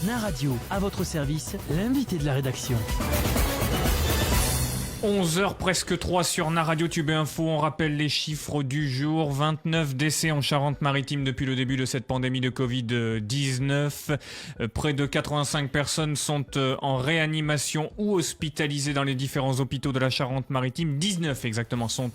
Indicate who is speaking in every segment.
Speaker 1: Naradio, à votre service, l'invité de la rédaction.
Speaker 2: 11h presque 3 sur Naradio Tube Info, on rappelle les chiffres du jour, 29 décès en Charente-Maritime depuis le début de cette pandémie de Covid-19, près de 85 personnes sont en réanimation ou hospitalisées dans les différents hôpitaux de la Charente-Maritime, 19 exactement sont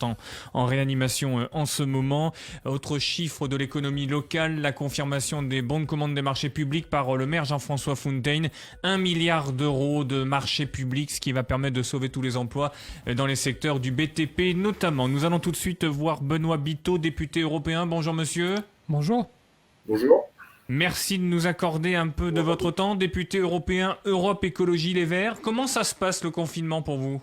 Speaker 2: en réanimation en ce moment. Autre chiffre de l'économie locale, la confirmation des bons de commande des marchés publics par le maire Jean-François Fontaine, 1 milliard d'euros de marchés publics, ce qui va permettre de sauver tous les emplois dans les secteurs du BTP notamment. Nous allons tout de suite voir Benoît Biteau, député européen. Bonjour monsieur.
Speaker 3: Bonjour.
Speaker 4: Bonjour.
Speaker 2: Merci de nous accorder un peu de votre temps. Député européen Europe Écologie Les Verts. Comment ça se passe le confinement pour vous ?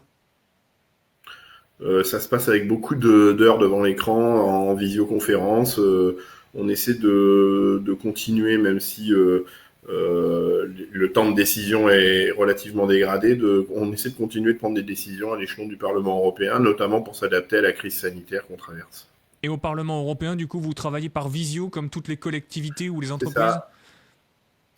Speaker 4: Ça se passe avec beaucoup d'heures devant l'écran, en visioconférence. On essaie de continuer, même si le temps de décision est relativement dégradé. On essaie de continuer de prendre des décisions à l'échelon du Parlement européen, notamment pour s'adapter à la crise sanitaire qu'on traverse.
Speaker 2: Et au Parlement européen, du coup, vous travaillez par visio, comme toutes les collectivités ou les entreprises ?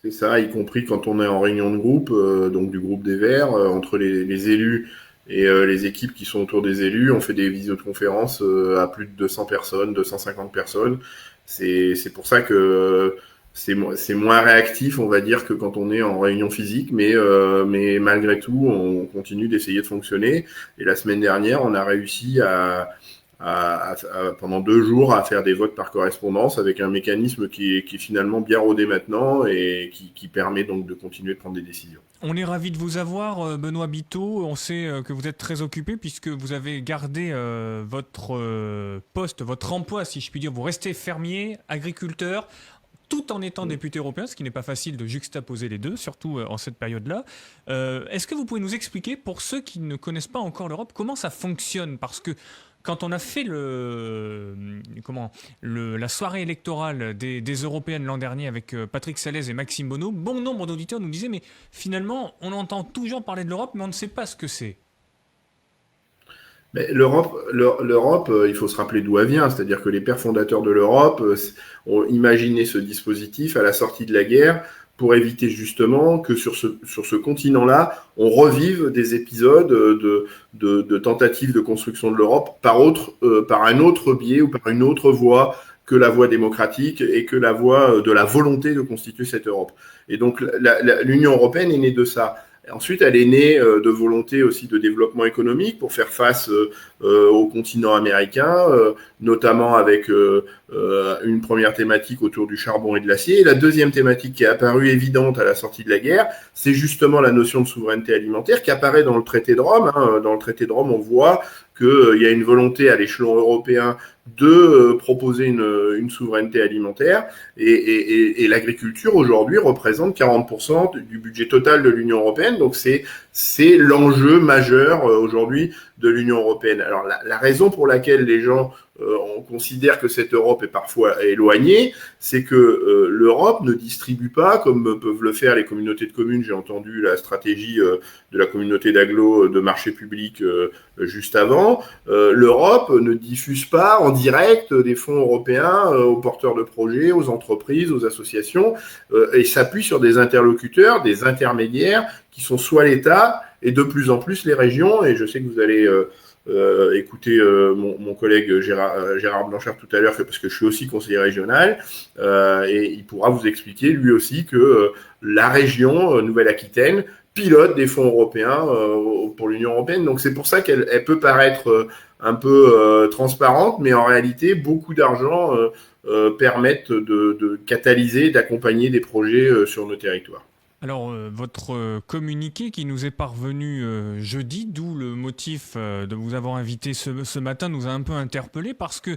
Speaker 4: C'est ça, y compris quand on est en réunion de groupe, donc du groupe des Verts, entre les élus et les équipes qui sont autour des élus. On fait des visioconférences à plus de 200 personnes, 250 personnes. C'est pour ça que c'est moins réactif, on va dire, que quand on est en réunion physique, mais malgré tout, on continue d'essayer de fonctionner. Et la semaine dernière, on a réussi pendant 2 jours à faire des votes par correspondance avec un mécanisme qui est finalement bien rodé maintenant et qui permet donc de continuer de prendre des décisions.
Speaker 2: On est ravis de vous avoir, Benoît Biteau. On sait que vous êtes très occupé puisque vous avez gardé votre poste, votre emploi, si je puis dire. Vous restez fermier, agriculteur, tout en étant député européen, ce qui n'est pas facile de juxtaposer les deux, surtout en cette période-là. Est-ce que vous pouvez nous expliquer, pour ceux qui ne connaissent pas encore l'Europe, comment ça fonctionne ? Parce que quand on a fait la soirée électorale des européennes l'an dernier avec Patrick Sallès et Maxime Bonneau, bon nombre d'auditeurs nous disaient mais finalement on entend toujours parler de l'Europe mais on ne sait pas ce que c'est.
Speaker 4: Mais l'Europe, il faut se rappeler d'où elle vient, c'est-à-dire que les pères fondateurs de l'Europe ont imaginé ce dispositif à la sortie de la guerre pour éviter justement que sur ce continent-là, on revive des épisodes de tentatives de construction de l'Europe par un autre biais ou par une autre voie que la voie démocratique et que la voie de la volonté de constituer cette Europe. Et donc l'Union européenne est née de ça. Ensuite, elle est née de volonté aussi de développement économique pour faire face au continent américain, notamment avec une première thématique autour du charbon et de l'acier. Et la deuxième thématique qui est apparue évidente à la sortie de la guerre, c'est justement la notion de souveraineté alimentaire qui apparaît dans le traité de Rome. Dans le traité de Rome, on voit qu'il y a une volonté à l'échelon européen de proposer une souveraineté alimentaire et l'agriculture aujourd'hui représente 40% du budget total de l'Union européenne, donc c'est l'enjeu majeur aujourd'hui de l'Union européenne. Alors la raison pour laquelle les gens on considère que cette Europe est parfois éloignée, c'est que l'Europe ne distribue pas, comme peuvent le faire les communautés de communes. J'ai entendu la stratégie de la communauté d'agglo de marché public juste avant. L'Europe ne diffuse pas en direct des fonds européens aux porteurs de projets, aux entreprises, aux associations, et s'appuie sur des interlocuteurs, des intermédiaires, qui sont soit l'État et de plus en plus les régions. Et je sais que vous allez écouter mon collègue Gérard Blanchard tout à l'heure, parce que je suis aussi conseiller régional, et il pourra vous expliquer lui aussi que la région Nouvelle-Aquitaine pilote des fonds européens pour l'Union européenne. Donc c'est pour ça qu'elle peut paraître un peu transparente, mais en réalité beaucoup d'argent permettent de catalyser, d'accompagner des projets sur nos territoires.
Speaker 2: Alors, votre communiqué qui nous est parvenu jeudi, d'où le motif de vous avoir invité ce matin, nous a un peu interpellés parce que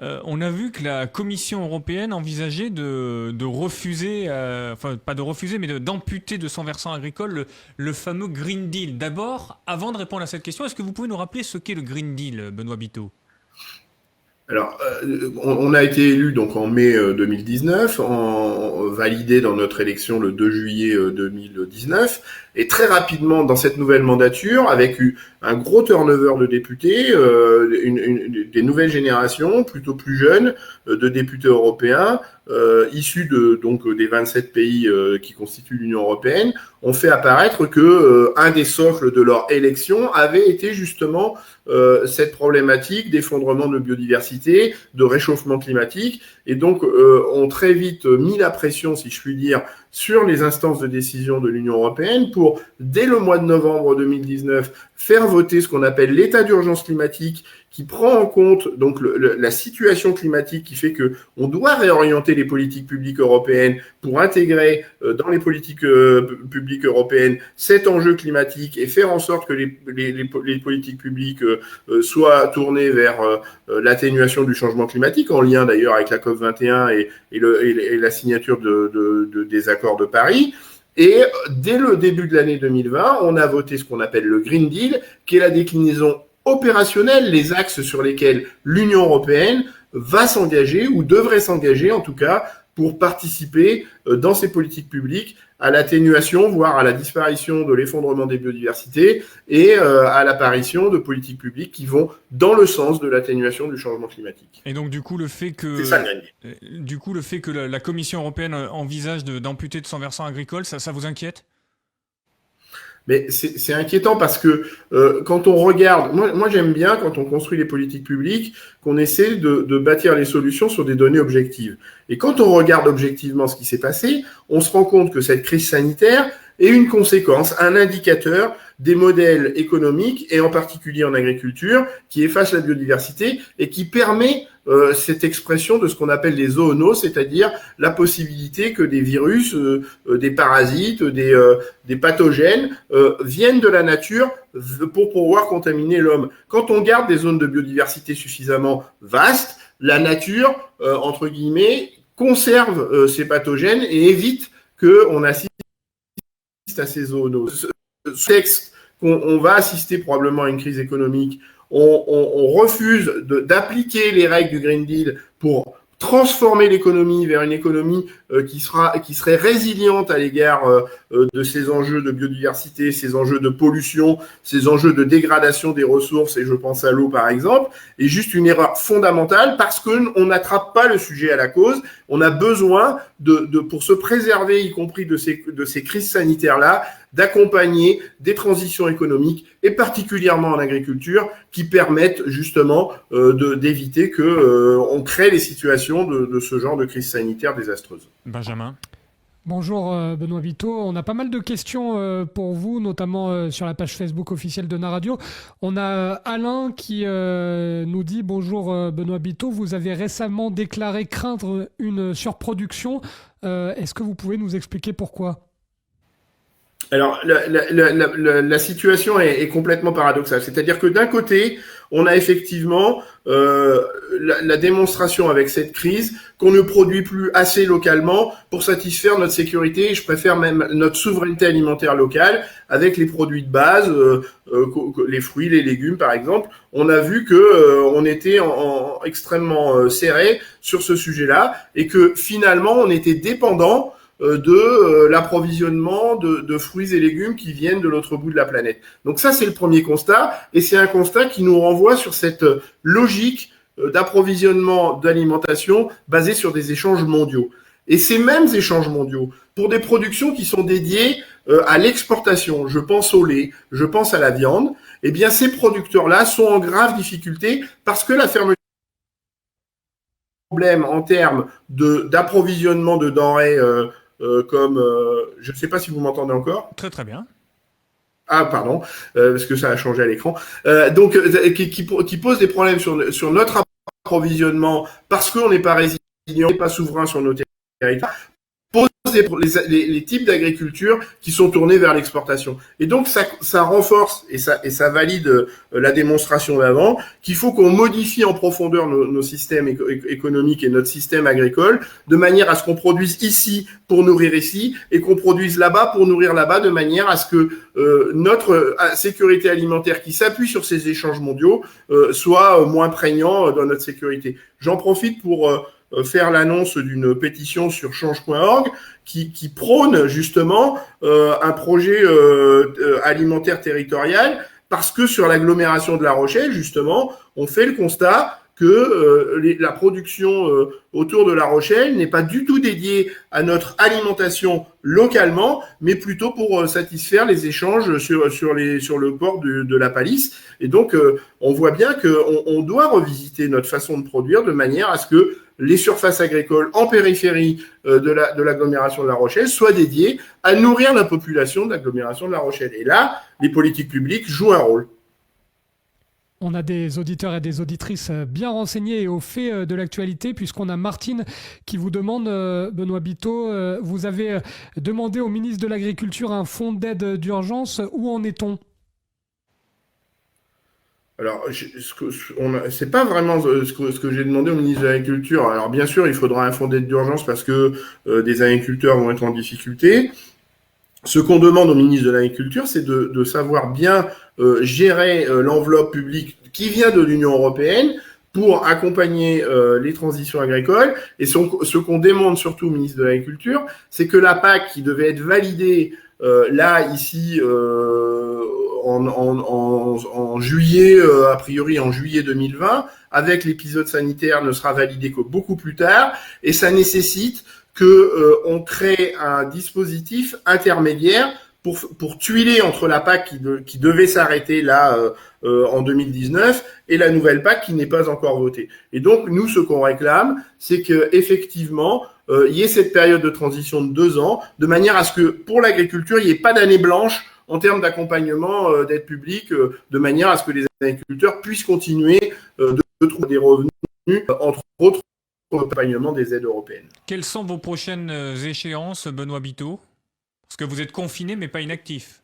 Speaker 2: on a vu que la Commission européenne envisageait de refuser, enfin pas de refuser, mais d'amputer de son versant agricole le fameux Green Deal. D'abord, avant de répondre à cette question, est-ce que vous pouvez nous rappeler ce qu'est le Green Deal, Benoît Biteau ?
Speaker 4: Alors, on a été élu donc en mai 2019, validé dans notre élection le 2 juillet 2019, et très rapidement dans cette nouvelle mandature, avec un gros turnover de députés, des nouvelles générations, plutôt plus jeunes, de députés européens, issus donc des 27 pays qui constituent l'Union européenne, ont fait apparaître que un des socles de leur élection avait été justement cette problématique d'effondrement de biodiversité, de réchauffement climatique, et donc ont très vite mis la pression, si je puis dire, sur les instances de décision de l'Union européenne pour, dès le mois de novembre 2019, faire voter ce qu'on appelle l'état d'urgence climatique, qui prend en compte donc la situation climatique, qui fait que on doit réorienter les politiques publiques européennes pour intégrer dans les politiques publiques européennes cet enjeu climatique et faire en sorte que les politiques publiques soient tournées vers l'atténuation du changement climatique, en lien d'ailleurs avec la COP21 et la signature des accords de Paris. Et dès le début de l'année 2020, on a voté ce qu'on appelle le Green Deal, qui est la déclinaison opérationnelle, les axes sur lesquels l'Union européenne va s'engager, ou devrait s'engager en tout cas, pour participer dans ces politiques publiques à l'atténuation, voire à la disparition de l'effondrement des biodiversités et à l'apparition de politiques publiques qui vont dans le sens de l'atténuation du changement climatique.
Speaker 2: Et donc du coup le fait que la Commission européenne envisage d'amputer de son versant agricole, ça vous inquiète ?
Speaker 4: Mais c'est inquiétant parce que quand on regarde, moi j'aime bien quand on construit les politiques publiques qu'on essaie de bâtir les solutions sur des données objectives. Et quand on regarde objectivement ce qui s'est passé, on se rend compte que cette crise sanitaire est une conséquence, un indicateur des modèles économiques et en particulier en agriculture qui effacent la biodiversité et qui permet cette expression de ce qu'on appelle les zoonoses, c'est-à-dire la possibilité que des virus, des parasites, des pathogènes viennent de la nature pour pouvoir contaminer l'homme. Quand on garde des zones de biodiversité suffisamment vastes, la nature, entre guillemets, conserve ces pathogènes et évite qu'on assiste à ces zoonoses. Ce texte, on va assister probablement à une crise économique. On refuse d'appliquer les règles du Green Deal pour transformer l'économie vers une économie qui serait résiliente à l'égard de ces enjeux de biodiversité, ces enjeux de pollution, ces enjeux de dégradation des ressources, et je pense à l'eau par exemple, est juste une erreur fondamentale parce qu'on n'attrape pas le sujet à la cause. On a besoin pour se préserver, y compris de ces crises sanitaires-là, d'accompagner des transitions économiques et particulièrement en agriculture qui permettent justement d'éviter que on crée les situations de ce genre de crise sanitaire désastreuse.
Speaker 2: Benjamin.
Speaker 3: Bonjour Benoît Biteau, on a pas mal de questions pour vous, notamment sur la page Facebook officielle de Naradio. On a Alain qui nous dit « Bonjour Benoît Biteau, vous avez récemment déclaré craindre une surproduction. Est-ce que vous pouvez nous expliquer pourquoi ?»
Speaker 4: Alors, la situation est complètement paradoxale. C'est-à-dire que d'un côté, on a effectivement la démonstration avec cette crise qu'on ne produit plus assez localement pour satisfaire notre sécurité, et je préfère même notre souveraineté alimentaire locale, avec les produits de base, les fruits, les légumes par exemple. On a vu que on était extrêmement serré sur ce sujet-là, et que finalement on était dépendant de l'approvisionnement de fruits et légumes qui viennent de l'autre bout de la planète. Donc ça, c'est le premier constat, et c'est un constat qui nous renvoie sur cette logique d'approvisionnement d'alimentation basée sur des échanges mondiaux. Et ces mêmes échanges mondiaux, pour des productions qui sont dédiées à l'exportation, je pense au lait, je pense à la viande, eh bien ces producteurs-là sont en grave difficulté parce que la fermeture problème en termes d'approvisionnement de denrées comme, je ne sais pas si vous m'entendez encore.
Speaker 2: Très très bien.
Speaker 4: Ah pardon, parce que ça a changé à l'écran. Donc qui pose des problèmes sur notre approvisionnement parce qu'on n'est pas résilient, on n'est pas souverain sur nos territoires. pose les types d'agriculture qui sont tournés vers l'exportation. Et donc ça renforce et ça valide la démonstration d'avant qu'il faut qu'on modifie en profondeur nos systèmes économiques et notre système agricole de manière à ce qu'on produise ici pour nourrir ici et qu'on produise là-bas pour nourrir là-bas, de manière à ce que notre sécurité alimentaire qui s'appuie sur ces échanges mondiaux soit moins prégnant dans notre sécurité. J'en profite pour faire l'annonce d'une pétition sur change.org qui prône justement un projet alimentaire territorial, parce que sur l'agglomération de La Rochelle, justement, on fait le constat que la production autour de La Rochelle n'est pas du tout dédiée à notre alimentation localement, mais plutôt pour satisfaire les échanges sur le port de la Palisse. Et donc, on voit bien qu'on doit revisiter notre façon de produire de manière à ce que les surfaces agricoles en périphérie de l'agglomération de La Rochelle soient dédiées à nourrir la population de l'agglomération de La Rochelle. Et là, les politiques publiques jouent un rôle.
Speaker 3: On a des auditeurs et des auditrices bien renseignés et au fait de l'actualité, puisqu'on a Martine qui vous demande, Benoît Biteau, vous avez demandé au ministre de l'Agriculture un fonds d'aide d'urgence. Où en est-on ?
Speaker 4: Alors, c'est pas vraiment ce que j'ai demandé au ministre de l'Agriculture. Alors, bien sûr, il faudra un fonds d'aide d'urgence parce que des agriculteurs vont être en difficulté. Ce qu'on demande au ministre de l'Agriculture, c'est de savoir bien gérer l'enveloppe publique qui vient de l'Union européenne pour accompagner les transitions agricoles. Et ce qu'on demande surtout au ministre de l'Agriculture, c'est que la PAC qui devait être validée ici en juillet, a priori en juillet 2020, avec l'épisode sanitaire, ne sera validée que beaucoup plus tard, et ça nécessite on crée un dispositif intermédiaire pour tuiler entre la PAC qui devait s'arrêter là en 2019 et la nouvelle PAC qui n'est pas encore votée. Et donc nous, ce qu'on réclame, c'est que effectivement il y ait cette période de transition de 2 ans, de manière à ce que pour l'agriculture, il n'y ait pas d'année blanche en termes d'accompagnement d'aide publique, de manière à ce que les agriculteurs puissent continuer de trouver des revenus, entre autres pour l'accompagnement des aides européennes.
Speaker 2: Quelles sont vos prochaines échéances, Benoît Biteau ? Parce que vous êtes confiné mais pas inactif.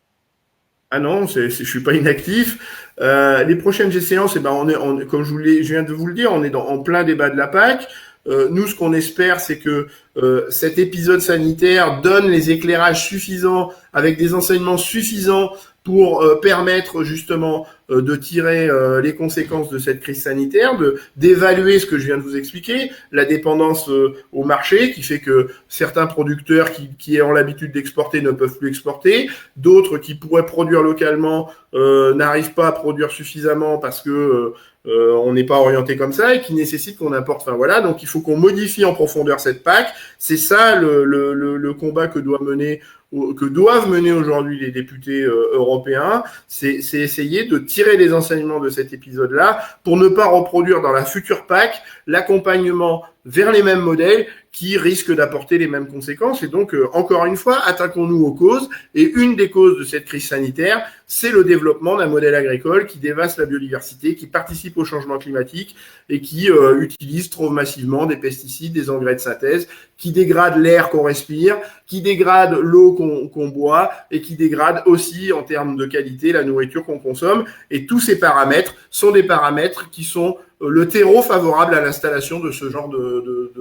Speaker 4: Ah non, je suis pas inactif. Les prochaines échéances, comme je viens de vous le dire, on est en plein débat de la PAC. Nous, ce qu'on espère, c'est que cet épisode sanitaire donne les éclairages suffisants, avec des enseignements suffisants pour permettre justement de tirer les conséquences de cette crise sanitaire, d'évaluer ce que je viens de vous expliquer, la dépendance au marché qui fait que certains producteurs qui ont l'habitude d'exporter ne peuvent plus exporter, d'autres qui pourraient produire localement n'arrivent pas à produire suffisamment parce que on n'est pas orienté comme ça et qui nécessite qu'on apporte. Enfin voilà, donc il faut qu'on modifie en profondeur cette PAC. C'est ça le combat que doivent mener aujourd'hui les députés européens. C'est essayer de tirer les enseignements de cet épisode-là pour ne pas reproduire dans la future PAC l'accompagnement vers les mêmes modèles qui risquent d'apporter les mêmes conséquences. Et donc, encore une fois, attaquons-nous aux causes. Et une des causes de cette crise sanitaire, c'est le développement d'un modèle agricole qui dévaste la biodiversité, qui participe au changement climatique et qui utilise trop massivement des pesticides, des engrais de synthèse, qui dégrade l'air qu'on respire, qui dégrade l'eau qu'on boit et qui dégrade aussi en termes de qualité la nourriture qu'on consomme. Et tous ces paramètres sont des paramètres qui sont le terreau favorable à l'installation de ce genre de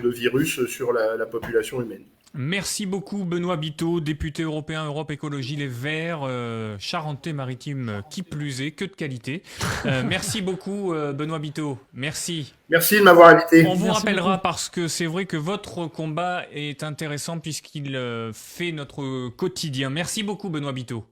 Speaker 4: virus sur la population humaine.
Speaker 2: Merci beaucoup Benoît Biteau, député européen Europe Écologie Les Verts, Charentais-Maritime qui plus est, que de qualité. Merci beaucoup Benoît Biteau, merci.
Speaker 4: Merci de m'avoir invité.
Speaker 2: On vous
Speaker 3: Merci
Speaker 2: rappellera
Speaker 3: beaucoup.
Speaker 2: parce que c'est vrai que votre combat est intéressant puisqu'il fait notre quotidien. Merci beaucoup Benoît Biteau.